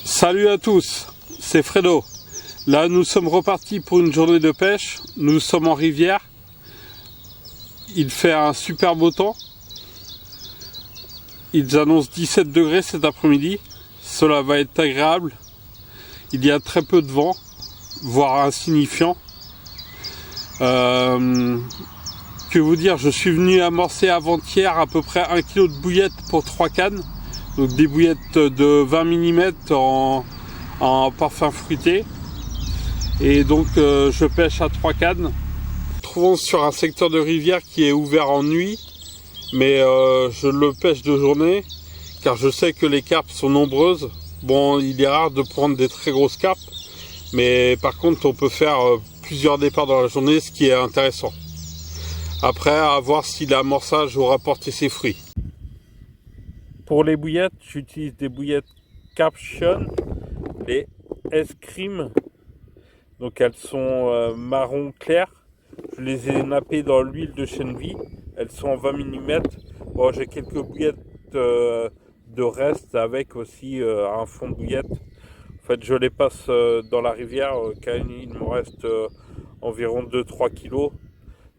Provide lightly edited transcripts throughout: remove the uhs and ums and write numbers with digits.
Salut à tous, c'est Fredo. Là nous sommes repartis pour une journée de pêche. Nous sommes en rivière. Il fait un super beau temps. Ils annoncent 17 degrés cet après-midi. Cela va être agréable. Il y a très peu de vent, voire insignifiant. Que vous dire, je suis venu amorcer avant-hier à peu près 1 kg de bouillettes pour 3 cannes. Donc des bouillettes de 20 mm en parfum fruité. Et donc je pêche à 3 cannes. Nous nous trouvons sur un secteur de rivière qui est ouvert en nuit. Mais je le pêche de journée car je sais que les carpes sont nombreuses. Bon, il est rare de prendre des très grosses carpes. Mais par contre on peut faire plusieurs départs dans la journée, ce qui est intéressant. Après, à voir si l'amorçage aura porté ses fruits. Pour les bouillettes, j'utilise des bouillettes Caption, les S-Cream. Donc elles sont marron clair. Je les ai nappées dans l'huile de chènevis. Elles sont en 20 mm. Bon, j'ai quelques bouillettes de reste avec aussi un fond de bouillette. En fait, je les passe dans la rivière car il me reste environ 2-3 kg.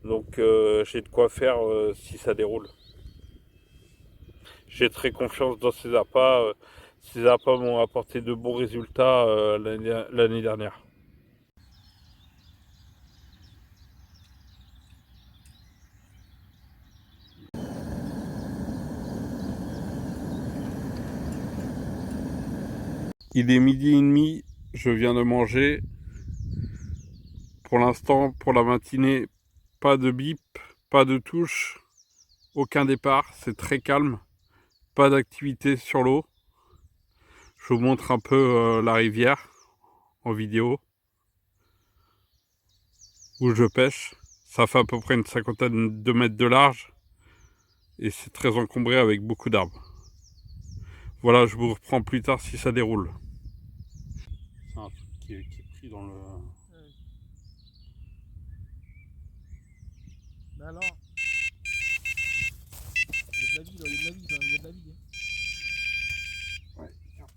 Donc j'ai de quoi faire si ça déroule. J'ai très confiance dans ces appâts. Ces appâts m'ont apporté de bons résultats l'année dernière. Il est 12h30, je viens de manger. Pour l'instant, pour la matinée, pas de bip, pas de touche, aucun départ, c'est très calme. Pas d'activité sur l'eau. Je vous montre un peu la rivière en vidéo où je pêche. Ça fait à peu près une 50aine de mètres de large et c'est très encombré avec beaucoup d'arbres. Voilà, je vous reprends plus tard si ça déroule. C'est un truc qui est pris dans le... Mais alors, il y a de la vie, là, il y a de la vie, il y a de la vie. Ouais, tiens.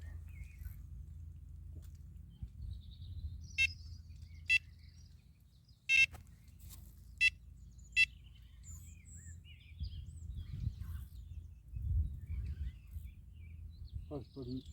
Ah, c'est pas mis.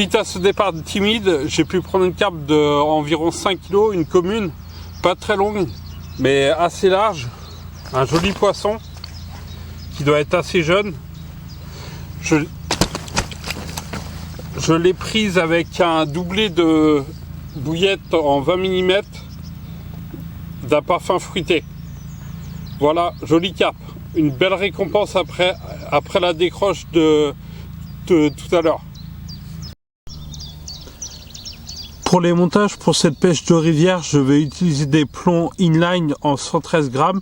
Suite à ce départ timide, j'ai pu prendre une carpe d'environ 5 kg, une commune, pas très longue, mais assez large. Un joli poisson qui doit être assez jeune. Je l'ai prise avec un doublé de bouillette en 20 mm d'un parfum fruité. Voilà, jolie carpe. Une belle récompense après la décroche de tout à l'heure. Pour les montages pour cette pêche de rivière, je vais utiliser des plombs inline en 113 grammes,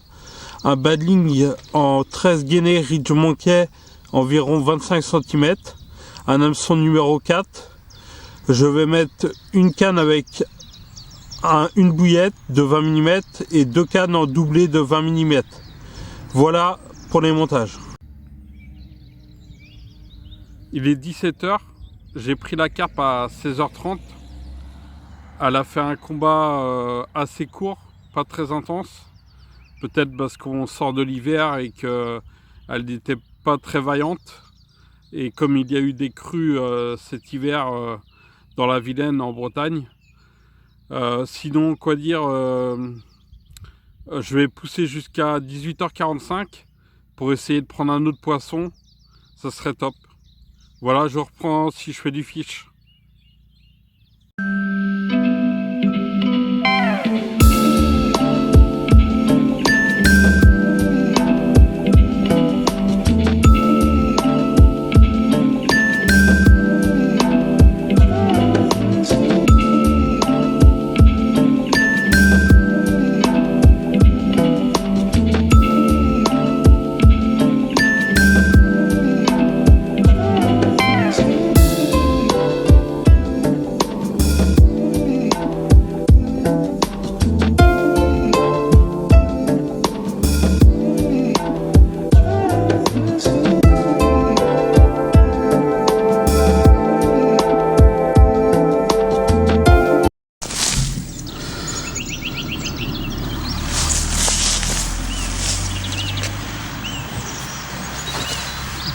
un badling en 13 gainés Ridge Monkey environ 25 cm, un hameçon numéro 4. Je vais mettre une canne avec une bouillette de 20 mm et 2 cannes en doublé de 20 mm. Voilà pour les montages. Il est 17 h, j'ai pris la carpe à 16 h 30. Elle a fait un combat assez court, pas très intense. Peut-être parce qu'on sort de l'hiver et qu'elle n'était pas très vaillante. Et comme il y a eu des crues cet hiver dans la Vilaine en Bretagne. Sinon, quoi dire, je vais pousser jusqu'à 18 h 45 pour essayer de prendre un autre poisson. Ça serait top. Voilà, je reprends si je fais du fish.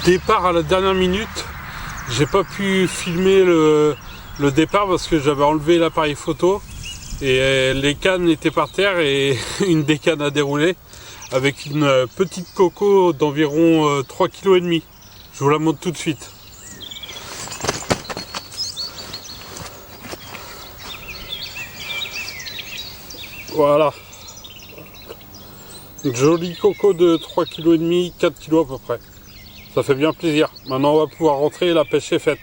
Départ à la dernière minute, j'ai pas pu filmer le départ parce que j'avais enlevé l'appareil photo et les cannes étaient par terre et une des cannes a déroulé avec une petite coco d'environ 3,5 kg. Je vous la montre tout de suite. Voilà. Une jolie coco de 3,5 kg, 4 kg à peu près. Ça fait bien plaisir. Maintenant on va pouvoir rentrer et la pêche est faite.